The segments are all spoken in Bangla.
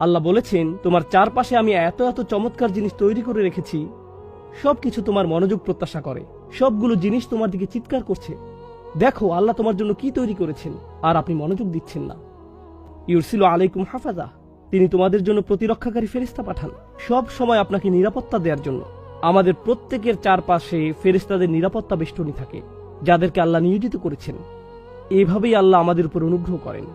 আল্লাহ বলেছেন, তোমার চারপাশে আমি এত এত চমৎকার জিনিস তৈরি করে রেখেছি, সবকিছু তোমার মনোযোগ প্রত্যাশা করে, সবগুলো জিনিস তোমার দিকে চিৎকার করছে, দেখো আল্লাহ তোমার জন্য কি তৈরি করেছেন, আর আপনি মনোযোগ দিচ্ছেন না। ইউরসিলু আলাইকুম হাফাজা, তিনি তোমাদের জন্য প্রতিরক্ষাকারী ফেরেশতা পাঠান, সব সময় আপনাকে নিরাপত্তা দেওয়ার জন্য। আমাদের প্রত্যেকের চারপাশে ফেরেশতাদের নিরাপত্তা বেষ্টনী থাকে, যাদেরকে আল্লাহ নিয়োজিত করেছেন। এভাবেই আল্লাহ আমাদের উপর অনুগ্রহ করেন।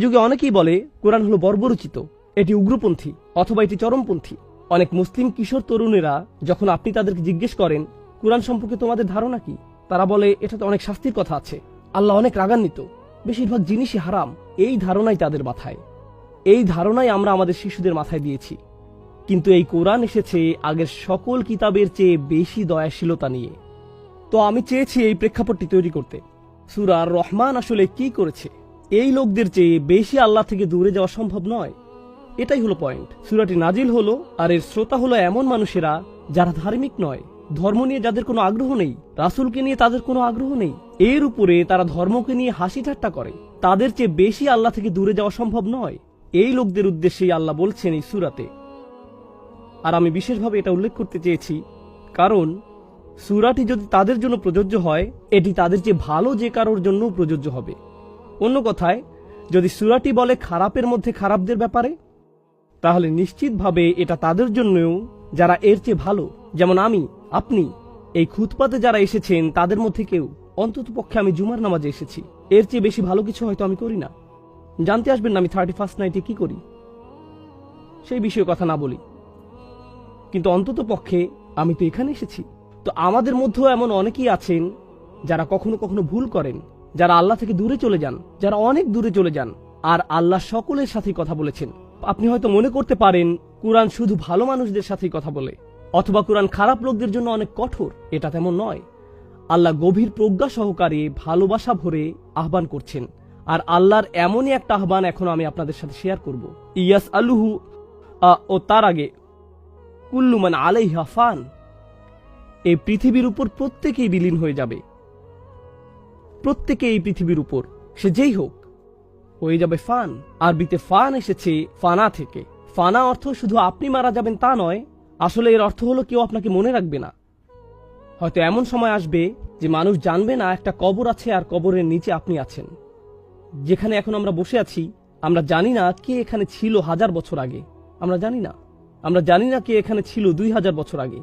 যুগে অনেকেই বলে কোরআন হলো বর্বরচিত, এটি উগ্রপন্থী অথবা এটি চরমপন্থী। অনেক মুসলিম কিশোর তরুণেরা যখন আপনি তাদেরকে জিজ্ঞেস করেন কোরআন সম্পর্কে তোমাদের ধারণা কি, তারা বলে এটাতে অনেক শাস্তির কথা আছে, আল্লাহ অনেক রাগান্বিত, বেশিরভাগ জিনিসই হারাম। এই ধারণাই তাদের মাথায়, এই ধারণাই আমরা আমাদের শিশুদের মাথায় দিয়েছি। কিন্তু এই কোরআন এসেছে আগের সকল কিতাবের চেয়ে বেশি দয়াশীলতা নিয়ে। তো আমি চেয়েছি এই প্রেক্ষাপটটি তৈরি করতে। সূরা আর রহমান আসলে কি করেছে? এই লোকদের চেয়ে বেশি আল্লাহ থেকে দূরে যাওয়া সম্ভব নয়, এটাই হলো পয়েন্ট। সূরাটি নাজিল হলো আর এর শ্রোতা হলো এমন মানুষেরা যারা ধার্মিক নয়, ধর্ম নিয়ে যাদের কোনো আগ্রহ নেই, রাসূলকে নিয়ে তাদের কোনো আগ্রহ নেই, এর উপরে তারা ধর্মকে নিয়ে হাসি ঠাট্টা করে। তাদের চেয়ে বেশি আল্লাহ থেকে দূরে যাওয়া সম্ভব নয়। এই লোকদের উদ্দেশ্যেই আল্লাহ বলছেন এই সূরাতে। আর আমি বিশেষভাবে এটা উল্লেখ করতে চেয়েছি, কারণ সূরাটি যদি তাদের জন্য প্রযোজ্য হয়, এটি তাদের চেয়ে ভালো যে কারোর জন্য প্রযোজ্য হবে। অন্য কথায়, যদি সূরাটি বলে খারাপের মধ্যে খারাপদের ব্যাপারে, তাহলে নিশ্চিতভাবে এটা তাদের জন্যও যারা এর চেয়ে ভালো। যেমন আমি, আপনি, এই খুতবাতে যারা এসেছেন তাদের মধ্যে কেউ, অন্তত পক্ষে আমি জুমার নামাজে এসেছি, এর চেয়ে বেশি ভালো কিছু হয়তো আমি করি না। জানতে আসবেন না আমি 31st নাইটে কি করি, সেই বিষয়ে কথা না বলি, কিন্তু অন্তত পক্ষে আমি তো এখানে এসেছি। তো আমাদের মধ্যেও এমন অনেকেই আছেন যারা কখনো কখনো ভুল করেন, যারা আল্লাহ থেকে দূরে চলে যান, যারা অনেক দূরে চলে যান। আর আল্লাহ সকলের সাথেই কথা বলেছেন। আপনি হয়তো মনে করতে পারেন কুরআন শুধু ভালো মানুষদের সাথেই কথা বলে, অথবা কুরআন খারাপ লোকদের জন্য অনেক কঠোর। এটা তেমন নয়। আল্লাহ গভীর প্রজ্ঞা সহকারে ভালোবাসা ভরে আহ্বান করছেন। আর আল্লাহর এমনই একটা আহ্বান এখন আমি আপনাদের সাথে শেয়ার করব। ইয়াস আলুহু, ও তার আগে কুল্লু মান আলাইহা ফান, এই পৃথিবীর উপর প্রত্যেকেই বিলীন হয়ে যাবে। প্রত্যেকে এই পৃথিবীর উপর, সে যেই হোক, হয়ে যাবে ফান। আরবিতে ফান এসেছে ফানা থেকে। ফানা অর্থ শুধু আপনি মারা যাবেন তা নয়, আসলে এর অর্থ হলো কেউ আপনাকে মনে রাখবে না। হয়তো এমন সময় আসবে যে মানুষ জানবে না একটা কবর আছে আর কবরের নিচে আপনি আছেন। যেখানে এখন আমরা বসে আছি, আমরা জানি না কে এখানে ছিল 1000 বছর আগে। আমরা জানি না। আমরা জানি না কে এখানে ছিল 2000 বছর আগে।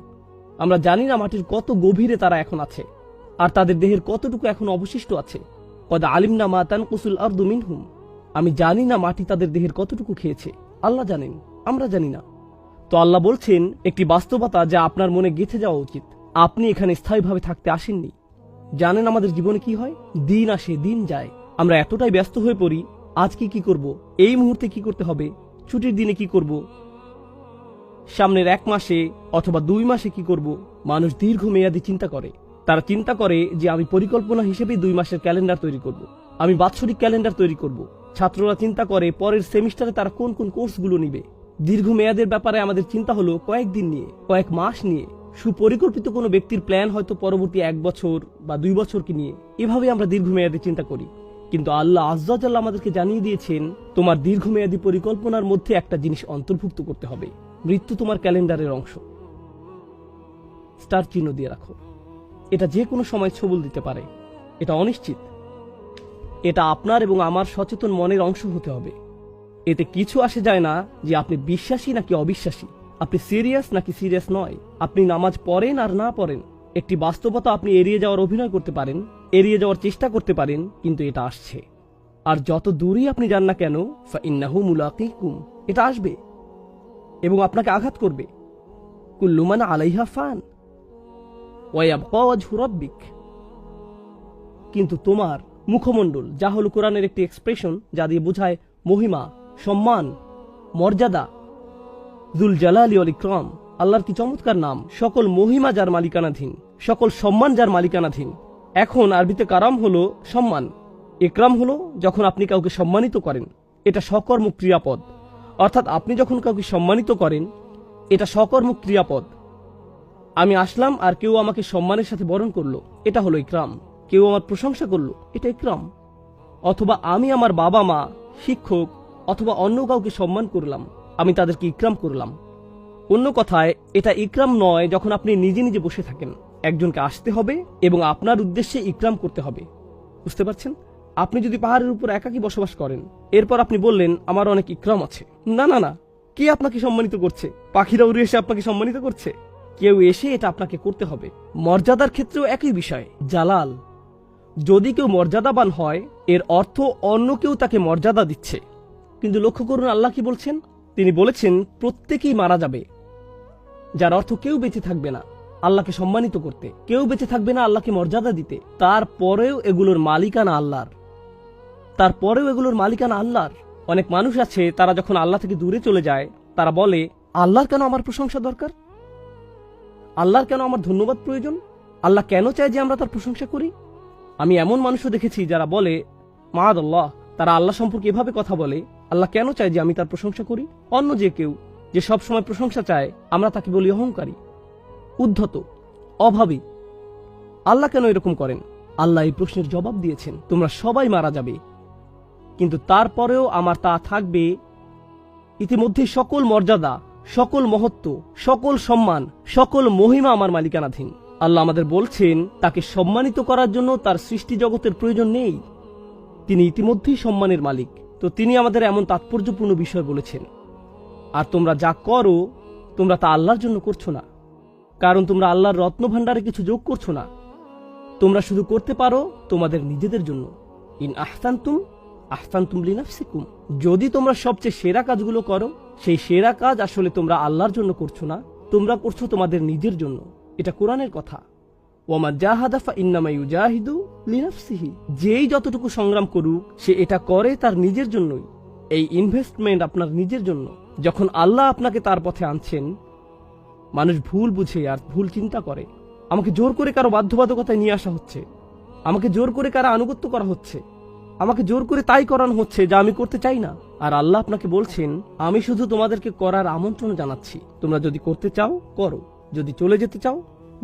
আমরা জানি না মাটির কত গভীরে তারা এখন আছে, আর তাদের দেহের কতটুকু এখন অবশিষ্ট আছে। কদ আলিমনা মা তানকুসুল আরদু মিনহুম, আমি জানি না মাটি তাদের দেহের কতটুকু খেয়েছে। আল্লাহ জানেন, আমরা জানি না। তো আল্লাহ বলছেন একটি বাস্তবতা যা আপনার মনে গেঁথে যাওয়া উচিত। আপনি এখানে স্থায়ীভাবে থাকতে আসেননি। জানেন আমাদের জীবনে কি হয়? দিন আসে দিন যায়, আমরা এতটাই ব্যস্ত হয়ে পড়ি, আজকে কি করব, এই মুহূর্তে কি করতে হবে, ছুটির দিনে কি করব, সামনের 1 মাসে অথবা 2 মাসে কি করব। মানুষ দীর্ঘমেয়াদী চিন্তা করে। তারা চিন্তা করে যে আমি পরিকল্পনা হিসেবে 2 মাসের ক্যালেন্ডার তৈরি করব, আমি বাৎসরিক ক্যালেন্ডার তৈরি করব। ছাত্ররা চিন্তা করে পরের সেমিস্টারে তারা কোন কোন কোর্সগুলো নিবে। দীর্ঘমেয়াদের ব্যাপারে আমাদের চিন্তা হলো কয়েকদিন নিয়ে, কয়েক মাস নিয়ে। সুপরিকল্পিত কোনো ব্যক্তির প্ল্যান হয়তো পরবর্তী 1 বছর বা 2 বছরকে নিয়ে। এভাবে আমরা দীর্ঘমেয়াদে চিন্তা করি। কিন্তু আল্লাহ আজ্জা ওয়া জাল্লা আমাদেরকে জানিয়ে দিয়েছেন, তোমার দীর্ঘমেয়াদী পরিকল্পনার মধ্যে একটা জিনিস অন্তর্ভুক্ত করতে হবে। মৃত্যু তোমার ক্যালেন্ডারের অংশ। স্টার চিহ্ন দিয়ে রাখো। এটা যে কোনো সময় ছবল দিতে পারে, এটা অনিশ্চিত। এটা আপনার এবং আমার সচেতন মনের অংশ হতে হবে। এতে কিছু আসে যায় না যে আপনি বিশ্বাসী নাকি অবিশ্বাসী, আপনি সিরিয়াস নাকি সিরিয়াস নয়, আপনি নামাজ পড়েন আর না পড়েন। একটি বাস্তবতা আপনি এড়িয়ে যাওয়ার অভিনয় করতে পারেন, এড়িয়ে যাওয়ার চেষ্টা করতে পারেন, কিন্তু এটা আসছে। আর যত দূরেই আপনি যান না কেন, ফাইন্নাহু মুলাকিকুম, এটা আসবে এবং আপনাকে আঘাত করবে। কুল্লু মান আলাইহা ফান ওয়া ইয়াবকা ওয়াজহু রাব্বিক। কিন্তু তোমার মুখমণ্ডল, যা হলো কোরআনের একটি এক্সপ্রেশন যা দিয়ে বোঝায় মহিমা, সম্মান, মর্যাদা, যুল জালালি ওয়াল ইকরাম, আল্লাহর কি চমৎকার নাম। সকল মহিমা যার মালিকানাধীন, সকল সম্মান যার মালিকানাধীন। এখন আরবিতে কারাম হলো সম্মান, ইকরাম হলো যখন আপনি কাউকে সম্মানিত করেন। এটা সকর্ম ক্রিয়াপদ, অর্থাৎ আপনি যখন কাউকে সম্মানিত করেন, এটা সকর্ম ক্রিয়াপদ। আমি আসলাম আর কেউ আমাকে সম্মানের সাথে বরণ করলো, এটা হলো ইকরাম। কেউ আমার প্রশংসা করলো, এটা ইকরাম। অথবা আমি আমার বাবা মা, শিক্ষক, অথবা অন্য কাউকে সম্মান করলাম, আমি তাদেরকে ইকরাম করলাম। অন্য কথায় এটা ইকরাম নয় যখন আপনি নিজে নিজে বসে থাকেন। একজনকে আসতে হবে এবং আপনার উদ্দেশ্যে ইকরাম করতে হবে। বুঝতে পারছেন? আপনি যদি পাহাড়ের উপর একাকী বসবাস করেন, এরপর আপনি বললেন আমার অনেক ইকরাম আছে, না না না, কে আপনাকে সম্মানিত করছে? পাখিরা উড়ে এসে আপনাকে সম্মানিত করছে? কেউ এসে এটা আপনাকে করতে হবে। মর্যাদার ক্ষেত্রেও একই বিষয়, জালাল। যদি কেউ মর্যাদাবান হয়, এর অর্থ অন্য কেউ তাকে মর্যাদা দিচ্ছে। কিন্তু লক্ষ্য করুন আল্লাহ কি বলছেন। তিনি বলেছেন প্রত্যেকেই মারা যাবে, যার অর্থ কেউ বেঁচে থাকবে না আল্লাহকে সম্মানিত করতে, কেউ বেঁচে থাকবে না আল্লাহকে মর্যাদা দিতে। তারপরেও এগুলোর মালিকানা আল্লাহর, তারপরেও এগুলোর মালিকানা আল্লাহর। অনেক মানুষ আছে, তারা যখন আল্লাহ থেকে দূরে চলে যায়, তারা বলে আল্লাহর কেন আমার প্রশংসা দরকার? আল্লাহর কেন আমার ধন্যবাদ প্রয়োজন? আল্লাহ কেন চায় যে আমরা তার প্রশংসা করি? আমি এমন মানুষও দেখেছি যারা বলে মাআদাল্লাহ, তারা আল্লাহ সম্পর্কে এভাবে কথা বলে, আল্লাহ কেন চায় যে আমি তার প্রশংসা করি? অন্য যে কেউ যে সব সময় প্রশংসা চায়, আমরা তাকে বলি অহংকারী, উদ্ধত, অভাবী। আল্লাহ কেন এরকম করেন? আল্লাহ এই প্রশ্নের জবাব দিয়েছেন, তোমরা সবাই মারা যাবে, কিন্তু তারপরেও আমার তা থাকবে। ইতিমধ্যে সকল মর্যাদা, সকল মহত্ব, সকল সম্মান, সকল মহিমা আমার মালিকানাধীন। আল্লাহ আমাদের বলছেন তাকে সম্মানিত করার জন্য তার সৃষ্টি জগতের প্রয়োজন নেই, তিনি ইতিমধ্যেই সম্মানের মালিক। তো তিনি আমাদের এমন তাৎপর্যপূর্ণ বিষয় বলেছেন, আর তোমরা যা করো তোমরা তা আল্লাহর জন্য করছো না, কারণ তোমরা আল্লাহর রত্নভাণ্ডারে কিছু যোগ করছো না। তোমরা শুধু করতে পারো তোমাদের নিজেদের জন্য। ইন আহসানতুম আহসানতুম লিনাফসিকুম, যদি তোমরা সবচেয়ে সেরা কাজগুলো করো, সেই সেরা কাজ আসলে তোমরা আল্লাহর জন্য করছো না, তোমরা করছো তোমাদের নিজের জন্য। এটা কোরআনের কথা। ওয়ামা জাহাদা ফাইন্নামা ইউজাহিদু লিনাফসিহি, যেই যতটুকু সংগ্রাম করুক সে এটা করে তার নিজের জন্যই। এই ইনভেস্টমেন্ট আপনার নিজের জন্য। যখন আল্লাহ আপনাকে তার পথে আনছেন, মানুষ ভুল বুঝে আর ভুল চিন্তা করে, আমাকে জোর করে কারো বাধ্যবাধকতায় নিয়ে আসা হচ্ছে, আমাকে জোর করে কারো আনুগত্য করা হচ্ছে, আমাকে জোর করে তাই করানো হচ্ছে যা আমি করতে চাই না। আর আল্লাহ আপনাকে বলছেন আমি শুধু তোমাদেরকে করার আমন্ত্রণ জানাচ্ছি, তোমরা যদি করতে চাও করো, যদি চলে যেতে চাও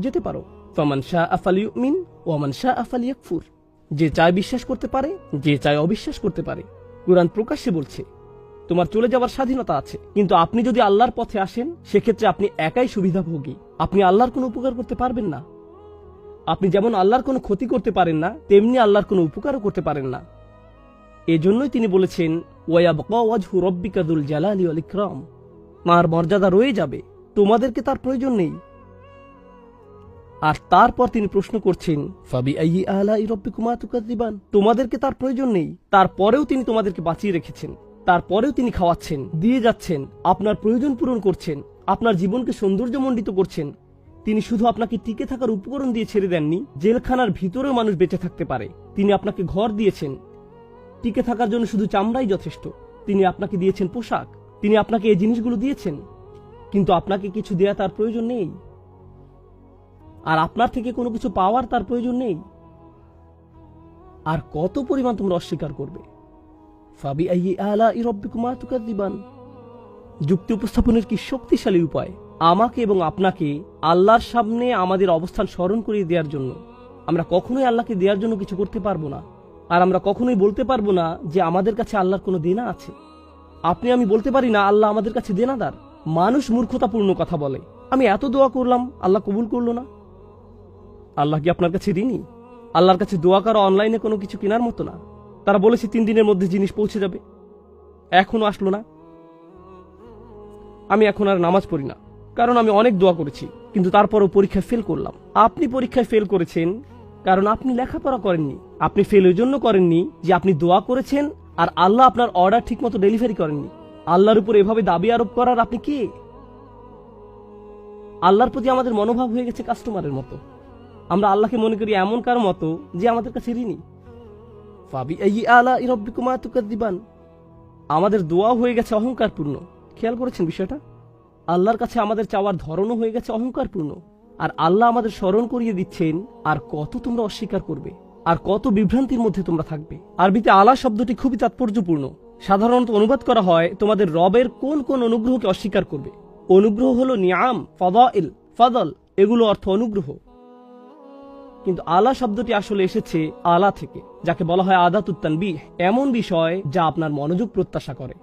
যেতে পারো। ফামান শাআ ফালিউমিন ওয়া মান শাআ ফালিয়াকফুর, যে চায় বিশ্বাস করতে পারে, যে চায় অবিশ্বাস করতে পারে। কুরআন প্রকাশ্যে বলছে তোমার চলে যাওয়ার স্বাধীনতা আছে, কিন্তু আপনি যদি আল্লাহর পথে আসেন সেক্ষেত্রে আপনি একাই সুবিধাভোগী। আপনি আল্লাহর কোনো উপকার করতে পারবেন না। আপনি যেমন আল্লাহর কোনো ক্ষতি করতে পারেন না, তেমনি আল্লাহর কোনো উপকারও করতে পারেন না। এজন্যই তিনি বলেছেন ওয়ায়াবকা ওয়াজহু রাব্বিকা যুল জালালি ওয়াল ইকরাম, তার মর্যাদা রয়ে যাবে, তোমাদেরকে তার প্রয়োজন নেই। আর তারপর তিনি প্রশ্ন করছেন ফাবিআইয়ি আলাই রাব্বিকুমা তুকাযযিবান, তোমাদেরকে তার প্রয়োজন নেই, তারপরেও তিনি তোমাদেরকে বাঁচিয়ে রেখেছেন, তারপরেও তিনি খাওয়াচ্ছেন, দিয়ে যাচ্ছেন, আপনার প্রয়োজন পূরণ করছেন, আপনার জীবনকে সৌন্দর্যমণ্ডিত করছেন। তিনি শুধু আপনাকে টিকে থাকার উপকরণ দিয়ে ছেড়ে দেননি, জেলখানার ভিতরেও মানুষ বেঁচে থাকতে পারে। তিনি আপনাকে ঘর দিয়েছেন, টিকে থাকার জন্য শুধু চামড়াই যথেষ্ট। তিনি আপনাকে দিয়েছেন পোশাক, তিনি আপনাকে এই জিনিসগুলো দিয়েছেন, কিন্তু আপনাকে কিছু দেয়া তার প্রয়োজন নেই, আর আপনার থেকে কোনো কিছু পাওয়ার তার প্রয়োজন নেই। আর কত পরিমাণ তোমরা অস্বীকার করবে? ফাবিআইয়ি আলাই রাব্বিকুমা তুকাযযিবান, যুক্তি উপস্থাপনের কি শক্তিশালী উপায় আমাকে এবং আপনাকে আল্লাহর সামনে আমাদের অবস্থান স্মরণ করিয়ে দেওয়ার জন্য। আমরা কখনোই আল্লাহকে দেওয়ার জন্য কিছু করতে পারবো না, আর আমরা কখনোই বলতে পারবো না যে আমাদের কাছে আল্লাহর কোনো দেনা আছে। আপনি আমি বলতে পারি না আল্লাহ আমাদের কাছে দেনাদার। মানুষ মূর্খতাপূর্ণ কথা বলে, আমি এত দোয়া করলাম আল্লাহ কবুল করলো না। আল্লাহ কি আপনার কাছে ঋণী? আল্লাহর কাছে দোয়া করা অনলাইনে কোনো কিছু কেনার মতো না। তারা বলেছে 3 দিনের মধ্যে জিনিস পৌঁছে যাবে, এখনো আসলো না। আমি এখন আর নামাজ পড়ি না, কারণ আমি অনেক দোয়া করেছি, কিন্তু তারপরও পরীক্ষায় ফেল করলাম। আপনি পরীক্ষায় ফেল করেছেন কারণ আপনি লেখাপড়া করেননি। আপনি ফেল ওই জন্য করেননি যে আপনি দোয়া করেছেন আর আল্লাহ আপনার অর্ডার ঠিক মতো ডেলিভারি করেননি। আল্লাহর উপর এভাবে দাবি আরোপ করার আপনি কে? আল্লাহর প্রতি আমাদের মনোভাব হয়ে গেছে কাস্টমারের মতো। আমরা আল্লাহকে মনে করি এমন কারো মতো যে আমাদের কাছে ঋণী। ফাবিআইয়ি আলাই রাব্বিকুমা তুকাযযিবান, আমাদের দোয়া হয়ে গেছে অহংকারপূর্ণ। খেয়াল করেছেন বিষয়টা? আল্লাহর কাছে আমাদের চাওয়ার ধরনও হয়ে গেছে অহংকারপূর্ণ। আর আল্লাহ আমাদের স্মরণ করিয়ে দিচ্ছেন আর কত তোমরা অস্বীকার করবে, আর কত বিভ্রান্তির মধ্যে তোমরা থাকবে। আরবিতে আলা শব্দটি খুবই তাৎপর্যপূর্ণ। সাধারণত অনুবাদ করা হয় তোমাদের রবের কোন কোন অনুগ্রহকে অস্বীকার করবে। অনুগ্রহ হলো নিয়াম, ফাদাইল, ফাদল, এগুলো অর্থ অনুগ্রহ। কিন্তু আলা শব্দটি আসলে এসেছে আলা থেকে, যাকে বলা হয় আদাতুত তানবিহ, এমন বিষয় যা আপনার মনোযোগ প্রত্যাশা করে।